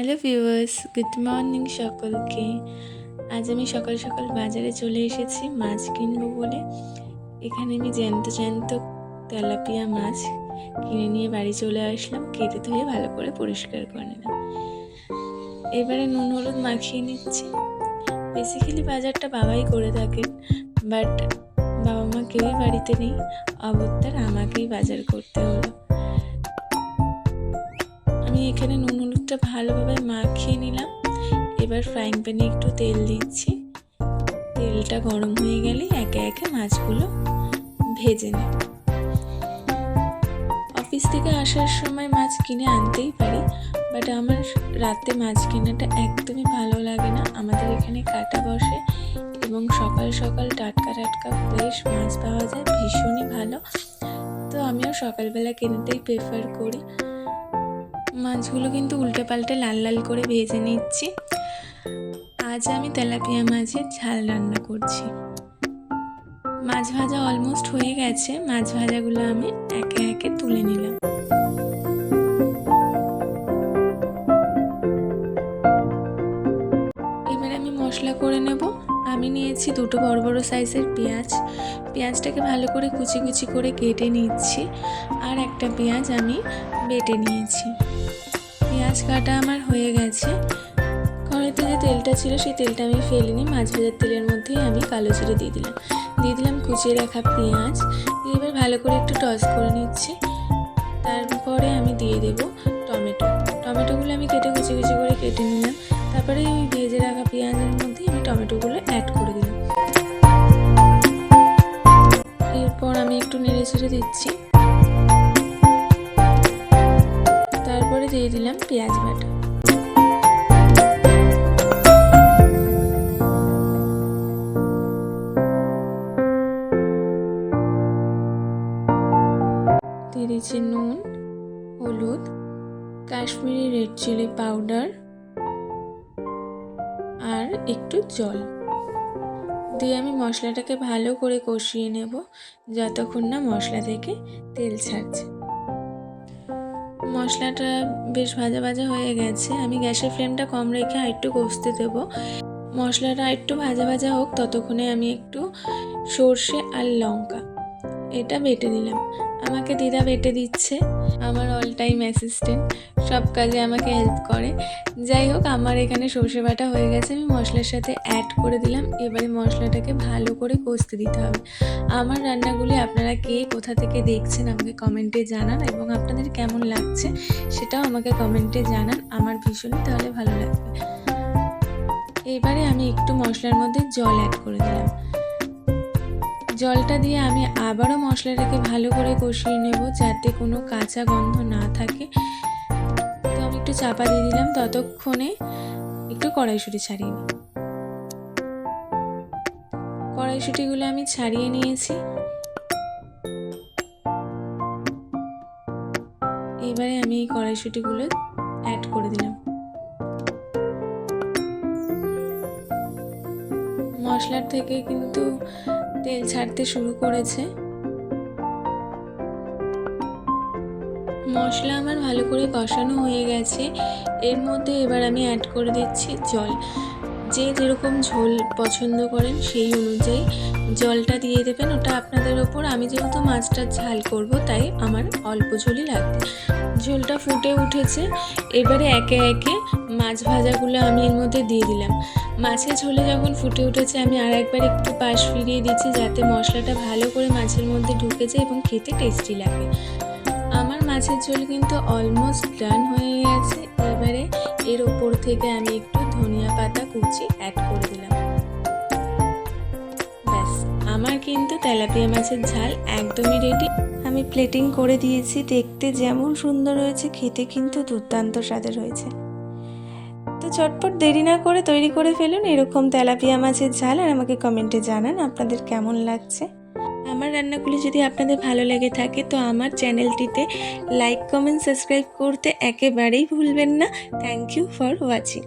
Hello viewers, good morning সকলকে। আজ আমি সকাল সকাল বাজারে চলে এসেছি মাছ কিনবো বলে। এখানে আমি জ্যান্ত জ্যান্ত তেলাপিয়া মাছ কিনে নিয়ে বাড়ি চলে আসলাম। কেটে ধুয়ে ভালো করে পরিষ্কার করে নিলাম। এবারে নুন হলুদ মাখিয়ে নিচ্ছি। বেসিক্যালি বাজারটা বাবাই করে থাকেন, বাট বাবা মা কেউই বাড়িতে নেই, অবতার আমাকেই বাজার করতে হলো। আমি এখানে নুন হলুদটা ভালোভাবে মাখিয়ে নিলাম। এবার ফ্রাইং প্যানে একটু তেল দিচ্ছি। তেলটা গরম হয়ে গেলে একে একে মাছগুলো ভেজে নেব। অফিস থেকে আসার সময় মাছ কিনে আনতেই পারি, বাট আমার রাতে মাছ কেনাটা একদমই ভালো লাগে না। আমাদের এখানে কাটা বসে এবং সকাল সকাল টাটকা টাটকা ফ্রেশ মাছ পাওয়া যায়, ভীষণই ভালো। তো আমিও সকালবেলা কিনতেই প্রেফার করি। মাছগুলো কিন্তু উল্টে পাল্টে লাল লাল করে ভেজে নিচ্ছি। আজ আমি তেলাপিয়া মাছের ঝাল রান্না করছি। মাছ ভাজা অলমোস্ট হয়ে গেছে। মাছ ভাজাগুলো আমি একে একে তুলে নিলাম। এবারে আমি মশলা করে নেব। আমি নিয়েছি দুটো বড় বড় সাইজের পেঁয়াজ। পেঁয়াজটাকে ভালো করে কুচি কুচি করে কেটে নিচ্ছি। আর একটা পেঁয়াজ আমি বেটে নিয়েছি। পেঁয়াজ কাটা আমার হয়ে গেছে। কড়াইতে যে তেলটা ছিল সেই তেলটা আমি ফেলিনি, মাছ ভাজার তেলের মধ্যেই আমি কালো জিরে দিয়ে দিলাম কুচিয়ে রাখা পেঁয়াজ। এবার ভালো করে একটু টস করে নিচ্ছি। তারপরে আমি দিয়ে দেব টমেটোগুলো আমি কেটে কুচি কুচি করে কেটে নিলাম। তারপরে ওই ভেজে রাখা পেঁয়াজের মধ্যেই আমি টমেটোগুলো অ্যাড করে দিলাম। এরপর আমি একটু নেড়ে ছেড়ে দিচ্ছি। তারপরে দিয়ে দিলাম পেঁয়াজ বাটা। দিয়ে দিচ্ছি নুন, হলুদ, কাশ্মীরি রেড চিলি পাউডার আর একটু জল দিয়ে আমি মশলাটাকে ভালো করে কষিয়ে নেব যতক্ষণ না মশলা থেকে তেল ছাড়ছে। মশলাটা বেশ ভাজা ভাজা হয়ে গেছে। আমি গ্যাসের ফ্লেমটা কম রেখে আরেকটু কষতে দেবো। মশলাটা একটু ভাজা ভাজা হোক, ততক্ষণে আমি একটু সর্ষে আর লঙ্কা এটা বেটে নিলাম। আমাকে দিদা বেটে দিচ্ছে, আমার অল টাইম অ্যাসিস্ট্যান্ট, সব কাজে আমাকে হেল্প করে। যাই হোক, আমার এখানে সর্ষে বাটা হয়ে গেছে, আমি মশলার সাথে অ্যাড করে দিলাম। এবারে মশলাটাকে ভালো করে কষতে দিতে হবে। আমার রান্নাগুলি আপনারা কে কোথা থেকে দেখছেন আমাকে কমেন্টে জানান, এবং আপনাদের কেমন লাগছে সেটাও আমাকে কমেন্টে জানান। আমার ভীষণই তাহলে ভালো লাগবে। এবারে আমি একটু মশলার মধ্যে জল অ্যাড করে দিলাম। জলটা দিয়ে আমি আবারও মশলাটাকে ভালো করে কষিয়ে নেব যাতে কোনো কাঁচা গন্ধ না থাকে। তো আমি একটু চাপা দিয়ে দিলাম, ততক্ষণে একটু কড়াইশুঁটি ছাড়িয়ে নিই। কড়াইশুঁটিগুলো আমি ছাড়িয়ে নিয়েছি। এবারে আমি এই কড়াইশুঁটিগুলো অ্যাড করে দিলাম। মশলার থেকে কিন্তু তেল ছাড়তে শুরু করেছে। মশলা আমার ভালো করে কষানো হয়ে গেছে। এর মধ্যে এবার আমি অ্যাড করে দিচ্ছি জল। যে যেরকম ঝোল পছন্দ করেন সেই অনুযায়ী জলটা দিয়ে দেবেন, ওটা আপনাদের ওপর। আমি যেহেতু মাছটা ঝাল করব তাই আমার অল্প ঝোলই লাগবে। ঝোলটা ফুটে উঠেছে। এবারে একে একে মাছ ভাজাগুলো আমি এর মধ্যে দিয়ে দিলাম। মাছের ঝোলে যখন ফুটে উঠেছে আমি আর একবার একটু পাশ ফিরিয়ে দিচ্ছি যাতে মশলাটা ভালো করে মাছের মধ্যে ঢুকে যায় এবং খেতে টেস্টি লাগে। আমার মাছের ঝোল কিন্তু অলমোস্ট ডান হয়ে গেছে। এবারে এর ওপর থেকে আমি একটু ধনিয়া পাতা কুচি অ্যাড করে দিলাম। ব্যাস, আমার কিন্তু তেলাপিয়া মাছের ঝাল একদমই রেডি। আমি প্লেটিং করে দিয়েছি। দেখতে যেমন সুন্দর হয়েছে, খেতে কিন্তু দুর্দান্ত স্বাদের হয়েছে। তো চটপট দেরি না করে তৈরি করে ফেলুন এরকম তেলাপিয়া মাছের ঝাল, আর আমাকে কমেন্টে জানান আপনাদের কেমন লাগছে। আমার রান্নাগুলি যদি আপনাদের ভালো লেগে থাকে তো আমার চ্যানেলটিতে লাইক, কমেন্ট, সাবস্ক্রাইব করতে একেবারেই ভুলবেন না। Thank you for watching.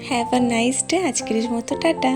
Have a nice day. আজকের মতো টাটা।